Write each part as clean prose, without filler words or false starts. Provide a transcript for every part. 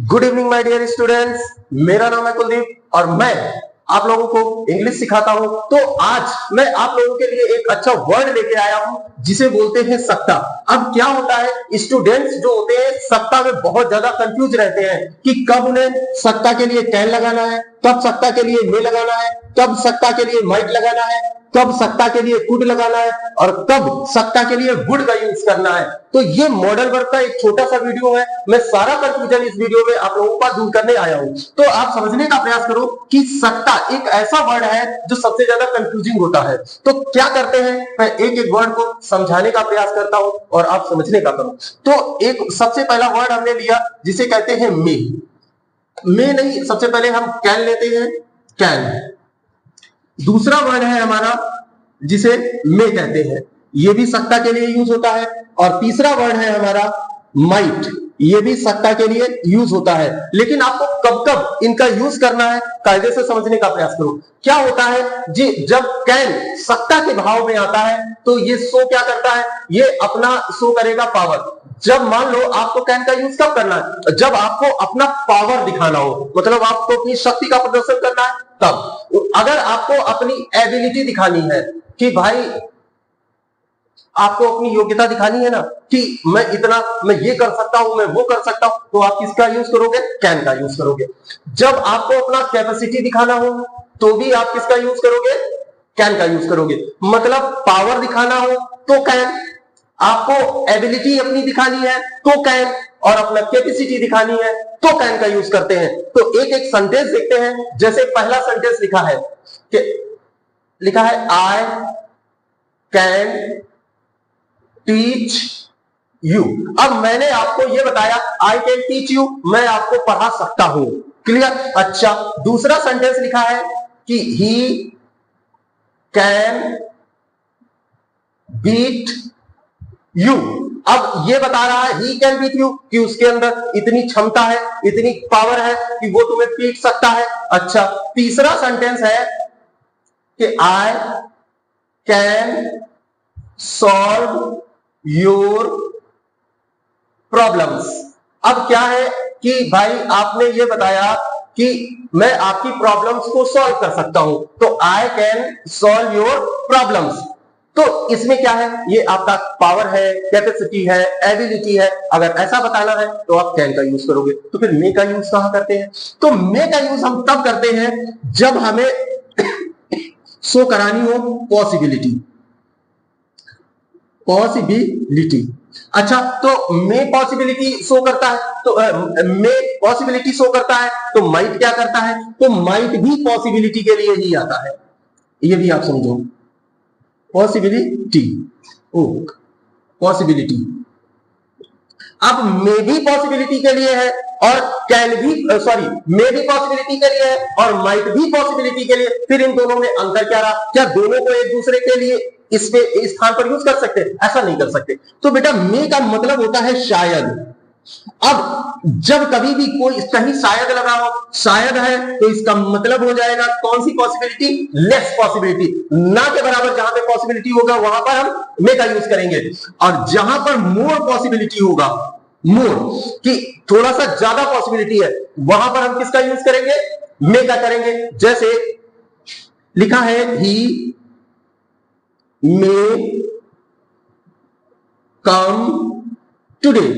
Good evening my dear students, मेरा नाम है कुलदीप और मैं आप लोगों को इंग्लिश सिखाता हूं। तो आज मैं आप लोगों के लिए एक अच्छा वर्ड लेके आया हूं जिसे बोलते हैं सत्ता। अब क्या होता है, स्टूडेंट्स जो होते हैं सत्ता में बहुत ज्यादा कंफ्यूज रहते हैं कि कब उन्हें सत्ता के लिए कैन लगाना है, कब सत्ता के लिए मे लगाना है, कब सत्ता के लिए माइट लगाना है, कब सत्ता के लिए कुड लगाना है और कब सत्ता के लिए वुड का यूज करना है। तो ये मॉडल वर्क का एक छोटा सा वीडियो है। मैं सारा कंफ्यूजन इस वीडियो में आप लोगों का दूर करने आया हूं। तो आप समझने का प्रयास करो कि सत्ता एक ऐसा वर्ड है जो सबसे ज्यादा कंफ्यूजिंग होता है। तो क्या करते हैं, मैं एक एक वर्ड को समझाने का प्रयास करता हूं और आप समझने का करो। तो एक सबसे पहला वर्ड हमने लिया जिसे कहते हैं मे। मे नहीं, सबसे पहले हम कैन लेते हैं, कैन। दूसरा वर्ड है हमारा जिसे मे कहते हैं, यह भी सत्ता के लिए यूज होता है। और तीसरा वर्ड है हमारा माइट, यह भी सत्ता के लिए यूज होता है। लेकिन आपको कब कब इनका यूज करना है कायदे से समझने का प्रयास करो। क्या होता है जी, जब कैन सत्ता के भाव में आता है तो ये शो क्या करता है, ये अपना शो करेगा पावर। जब मान लो आपको कैन का यूज कब करना है, जब आपको अपना पावर दिखाना हो, मतलब आपको अपनी शक्ति का प्रदर्शन करना है तब। अगर आपको अपनी एबिलिटी दिखानी है कि भाई आपको अपनी योग्यता दिखानी है ना कि मैं ये कर सकता हूं, मैं वो कर सकता हूं, तो आप किसका यूज करोगे, कैन का यूज करोगे। जब आपको अपना कैपेसिटी दिखाना हो तो भी आप किसका यूज करोगे, कैन का यूज करोगे। मतलब पावर दिखाना हो तो कैन, आपको एबिलिटी अपनी दिखानी है तो कैन, और अपना कैपेसिटी दिखानी है तो कैन का यूज करते हैं। तो एक एक सेंटेंस देखते हैं। जैसे पहला सेंटेंस लिखा है आई कैन टीच यू। अब मैंने आपको यह बताया आई कैन टीच यू, मैं आपको पढ़ा सकता हूं। क्लियर। अच्छा, दूसरा सेंटेंस लिखा है कि ही कैन बीट यू। अब ये बता रहा है ही कैन बीट यू कि उसके अंदर इतनी क्षमता है, इतनी पावर है कि वो तुम्हें पीट सकता है। अच्छा, तीसरा सेंटेंस है कि I can solve your problems. अब क्या है कि भाई आपने ये बताया कि मैं आपकी प्रॉब्लम्स को सॉल्व कर सकता हूं, तो I can solve your problems. तो इसमें क्या है, ये आपका पावर है, कैपेसिटी है, एबिलिटी है। अगर ऐसा बताना है तो आप कैन का यूज करोगे। तो फिर मे का यूज कहां करते हैं, तो मे का यूज हम तब करते हैं जब हमें शो करानी हो पॉसिबिलिटी। अच्छा, तो मे पॉसिबिलिटी शो करता है, तो मे पॉसिबिलिटी शो करता है, तो माइट क्या करता है, तो माइट भी पॉसिबिलिटी के लिए ही आता है। ये भी आप समझो, पॉसिबिलिटी, पॉसिबिलिटी। अब मे भी पॉसिबिलिटी के लिए है और कैन भी, सॉरी, मे भी पॉसिबिलिटी के लिए है और माइट भी पॉसिबिलिटी के लिए। फिर इन दोनों में अंतर क्या रहा, क्या दोनों को एक दूसरे के लिए इस स्थान पर यूज कर सकते, ऐसा नहीं कर सकते। तो बेटा मे का मतलब होता है शायद। अब जब कभी भी कोई कहीं शायद लगा हो, शायद है, तो इसका मतलब हो जाएगा कौन सी पॉसिबिलिटी, लेस पॉसिबिलिटी। ना के बराबर जहां पे पॉसिबिलिटी होगा वहां पर हम मे का यूज करेंगे, और जहां पर मोर पॉसिबिलिटी होगा, मोर कि थोड़ा सा ज्यादा पॉसिबिलिटी है, वहां पर हम किसका यूज करेंगे, मे का करेंगे। जैसे लिखा है ही मे कम टुडे।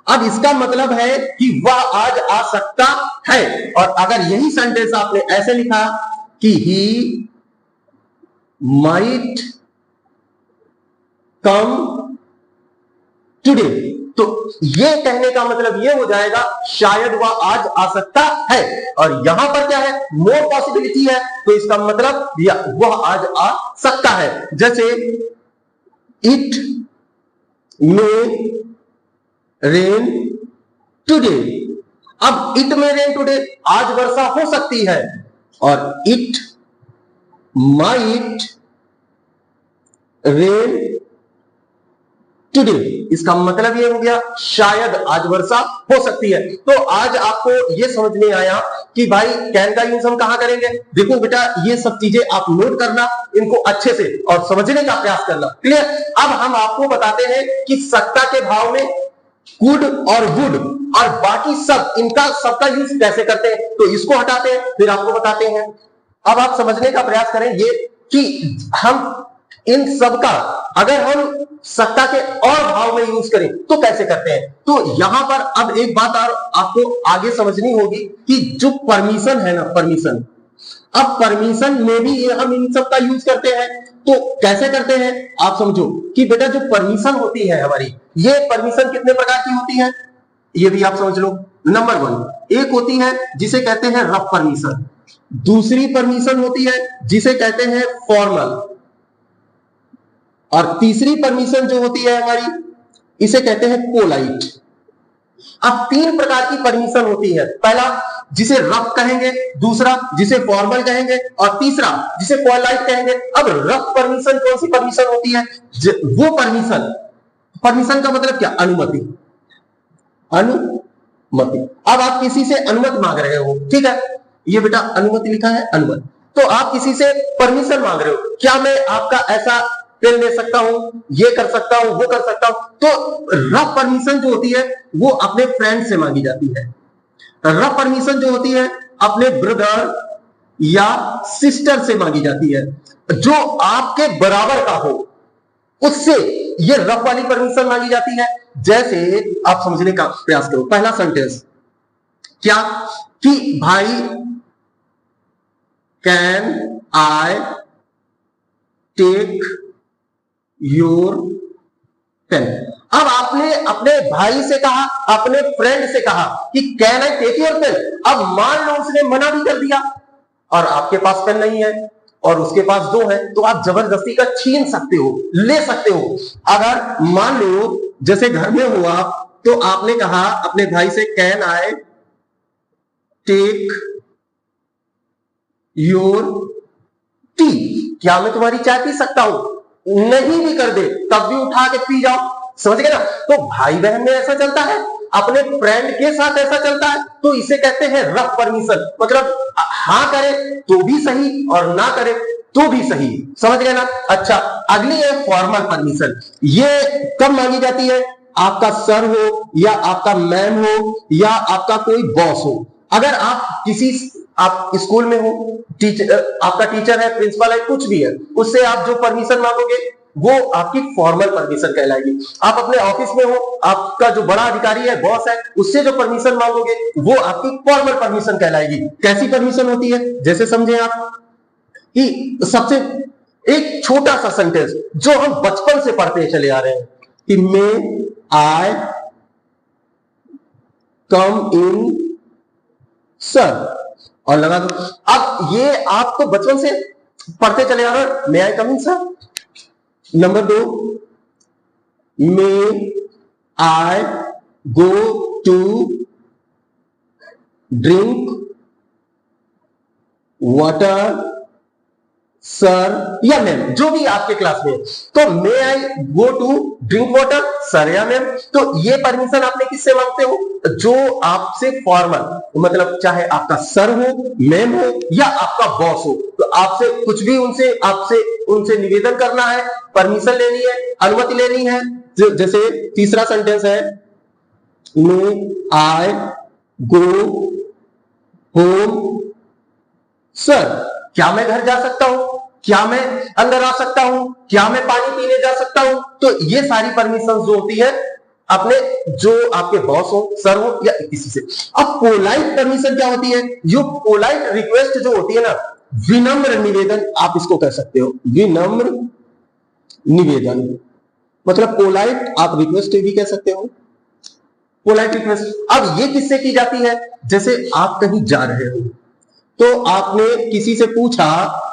अब इसका मतलब है कि वह आज आ सकता है। और अगर यही सेंटेंस आपने ऐसे लिखा कि ही माइट कम टुडे, तो ये कहने का मतलब ये हो जाएगा शायद वह आज आ सकता है। और यहां पर क्या है, मोर पॉसिबिलिटी है, तो इसका मतलब वह आज आ सकता है। जैसे इट मे रेन टुडे। अब इट में रेन टुडे, आज वर्षा हो सकती है, और इट माइट रेन टुडे, इसका मतलब ये हो गया शायद आज वर्षा हो सकती है। तो आज आपको ये समझ में आया कि भाई कैन का यूज हम कहां करेंगे। देखो बेटा, ये सब चीजें आप नोट करना, इनको अच्छे से और समझने का प्रयास करना। क्लियर। अब हम आपको बताते हैं कि सत्ता के भाव में कुड और वुड और बाकी सब, इनका सबका यूज कैसे करते हैं, तो इसको हटाते हैं फिर आपको बताते हैं। अब आप समझने का प्रयास करें ये कि हम इन सब का अगर हम सत्ता के और भाव में यूज करें तो कैसे करते हैं। तो यहां पर अब एक बात और आपको आगे समझनी होगी कि जो परमिशन है ना, परमिशन, अब परमिशन में भी हम इन सब का यूज करते हैं। तो कैसे करते हैं आप समझो कि बेटा जो परमिशन होती है हमारी, ये परमिशन कितने प्रकार की होती है, ये भी आप समझ लो। नंबर 1 एक होती है जिसे कहते हैं रफ परमिशन, दूसरी परमिशन होती है जिसे कहते हैं फॉर्मल, और तीसरी परमिशन जो होती है हमारी इसे कहते हैं पोलाइट। अब 3 प्रकार की परमिशन होती है, पहला जिसे रफ कहेंगे, दूसरा जिसे फॉर्मल कहेंगे और तीसरा जिसे पोलाइट कहेंगे। अब रफ परमिशन कौन सी परमिशन होती है, वो परमिशन, परमिशन का मतलब क्या, अनुमति, अनुमति। अब आप किसी से अनुमति मांग रहे हो, ठीक है, ये बेटा अनुमति लिखा है, अनुमति। तो आप किसी से परमिशन मांग रहे हो, क्या मैं आपका ऐसा पेन ले सकता हूं, ये कर सकता हूं, वो कर सकता हूं। तो रफ परमिशन जो होती है वो अपने फ्रेंड से मांगी जाती है, रफ परमिशन जो होती है अपने ब्रदर या सिस्टर से मांगी जाती है, जो आपके बराबर का हो उससे ये रफ वाली परमिशन मांगी जाती है। जैसे आप समझने का प्रयास करो, पहला सेंटेंस क्या, कि भाई can I take your pen. अब आपने अपने भाई से कहा, अपने फ्रेंड से कहा कि can I take your pen. अब मान लो उसने मना भी कर दिया और आपके पास पेन नहीं है और उसके पास 2 है, तो आप जबरदस्ती का छीन सकते हो, ले सकते हो। अगर मान लो जैसे घर में हुआ तो आपने कहा अपने भाई से can I take your tea, क्या मैं तुम्हारी चाय पी सकता हूं, नहीं भी कर दे तब भी उठा के पी जाओ, समझ गए ना। तो भाई बहन में ऐसा चलता है, अपने फ्रेंड के साथ ऐसा चलता है, तो इसे कहते हैं रफ परमिशन। मतलब हां करे तो भी सही और ना करे तो भी सही, समझ गए ना। अच्छा, अगली है फॉर्मल परमिशन। ये कब मांगी जाती है, आपका सर हो या आपका मैम हो या आपका कोई बॉस हो। अगर आप स्कूल में हो, आपका टीचर है, प्रिंसिपल है, कुछ भी है, उससे आप जो परमिशन मांगोगे वो आपकी फॉर्मल परमिशन कहलाएगी। आप अपने ऑफिस में हो, आपका जो बड़ा अधिकारी है, बॉस है, उससे जो परमिशन मांगोगे वो आपकी फॉर्मल परमिशन कहलाएगी। कैसी परमिशन होती है, जैसे समझे आप कि सबसे एक छोटा सा सेंटेंस जो हम बचपन से पढ़ते चले आ रहे हैं कि मे आई कम इन सर, और लगा दो। अब ये आप तो बचपन से पढ़ते चले आ रहे हो, may I come in sir. Number 2, may I go to drink water sir या मैम, जो भी आपके क्लास में, तो may I go to drink water sir या मैम। तो ये परमिशन आपने किससे मांगते हो, जो आपसे फॉर्मल, मतलब चाहे आपका सर हो, मैम हो या आपका बॉस हो, तो आपसे कुछ भी उनसे निवेदन करना है, परमिशन लेनी है, अनुमति लेनी है। जैसे तीसरा सेंटेंस है, मे आई गो होम सर, क्या मैं घर जा सकता हूं, क्या मैं अंदर आ सकता हूं, क्या मैं पानी पीने जा सकता हूं। तो ये सारी परमिशन जो होती है अपने, जो आपके बॉस हो, सर हो या किसी से। अब पोलाइट परमिशन क्या होती है, जो पोलाइट रिक्वेस्ट जो होती है ना, विनम्र निवेदन आप इसको कह सकते हो, विनम्र निवेदन, मतलब पोलाइट आप रिक्वेस्ट भी कह सकते हो, पोलाइट रिक्वेस्ट। अब ये किससे की जाती है, जैसे आप कहीं जा रहे हो तो आपने किसी से पूछा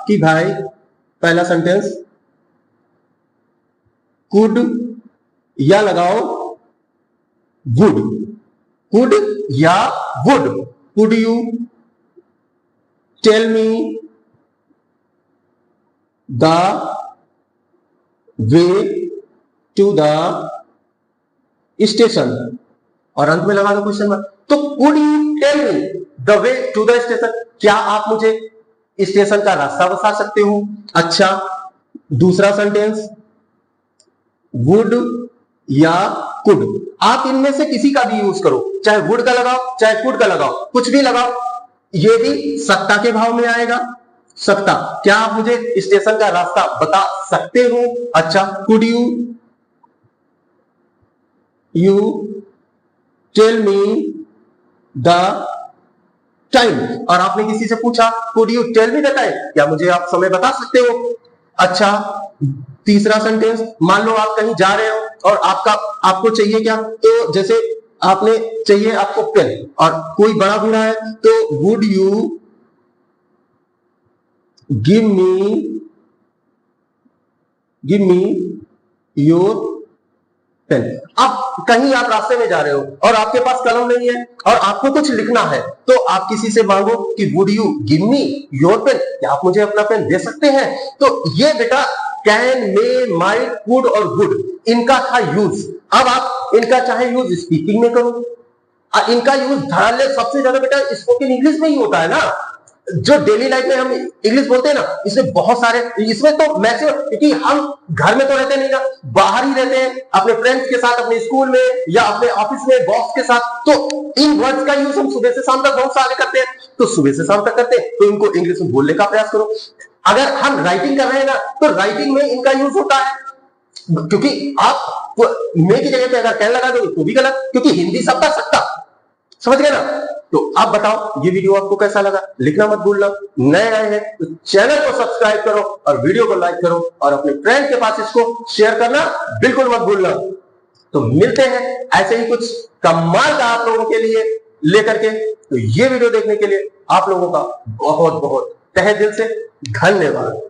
कि भाई, पहला सेंटेंस कुड या लगाओ वुड, कुड या would, could you tell me the way to the station, और अंत में लगा दो क्वेश्चन मार्क। तो could you tell me the way to the station, क्या आप मुझे स्टेशन का रास्ता बता सकते हो। अच्छा, दूसरा सेंटेंस, वुड या कुड। आप इनमें से किसी का भी यूज करो, चाहे वुड का लगाओ चाहे कुड का लगाओ, कुछ भी लगाओ, ये भी सकता के भाव में आएगा। सकता, क्या आप मुझे स्टेशन का रास्ता बता सकते हो? अच्छा, could you tell me the time. और आपने किसी से पूछा could you tell me the time, क्या मुझे आप समय बता सकते हो? अच्छा, तीसरा सेंटेंस, मान लो आप कहीं जा रहे हो और आपको चाहिए क्या, तो जैसे आपने चाहिए आपको पेन और कोई बड़ा बूढ़ा है, तो would you give me your pen. अब कहीं आप रास्ते में जा रहे हो और आपके पास कलम नहीं है और आपको कुछ लिखना है, तो आप किसी से मांगो कि would you give me your pen, क्या आप मुझे अपना पेन दे सकते हैं? तो ये बेटा कैन, मे, माइट, कुड और वुड, इनका था यूज। अब आप इनका चाहे यूज स्पीकिंग में करो, इनका यूज धड़ल्ले सबसे ज्यादा बेटा स्पोकन इंग्लिश में ही होता है ना। जो डेली लाइफ में हम इंग्लिश बोलते हैं ना, इसमें बहुत सारे, इसमें तो मैक्सिमम, क्योंकि हम घर में तो रहते नहीं ना, बाहर ही रहते हैं अपने फ्रेंड्स के साथ, अपने स्कूल में या अपने ऑफिस में बॉस के साथ, तो इन वर्ड्स का यूज हम सुबह से शाम तक बहुत सारे करते हैं। तो सुबह से शाम तक करते हैं तो इनको इंग्लिश में बोलने का प्रयास करो। अगर हम राइटिंग कर रहे हैं ना, तो राइटिंग में इनका यूज होता है, क्योंकि आप मे की जगह पे अगर कैन लगा दोगे तो भी गलत, क्योंकि हिंदी शब्द सकता, समझ गए ना। तो आप बताओ ये वीडियो आपको कैसा लगा, लिखना मत भूलना। नए आए हैं तो चैनल को सब्सक्राइब करो और वीडियो को लाइक करो और अपने फ्रेंड के पास इसको शेयर करना बिल्कुल मत भूलना। तो मिलते हैं ऐसे ही कुछ कमाल का आप लोगों के लिए लेकर के। तो ये वीडियो देखने के लिए आप लोगों का बहुत बहुत तहे दिल से धन्यवाद।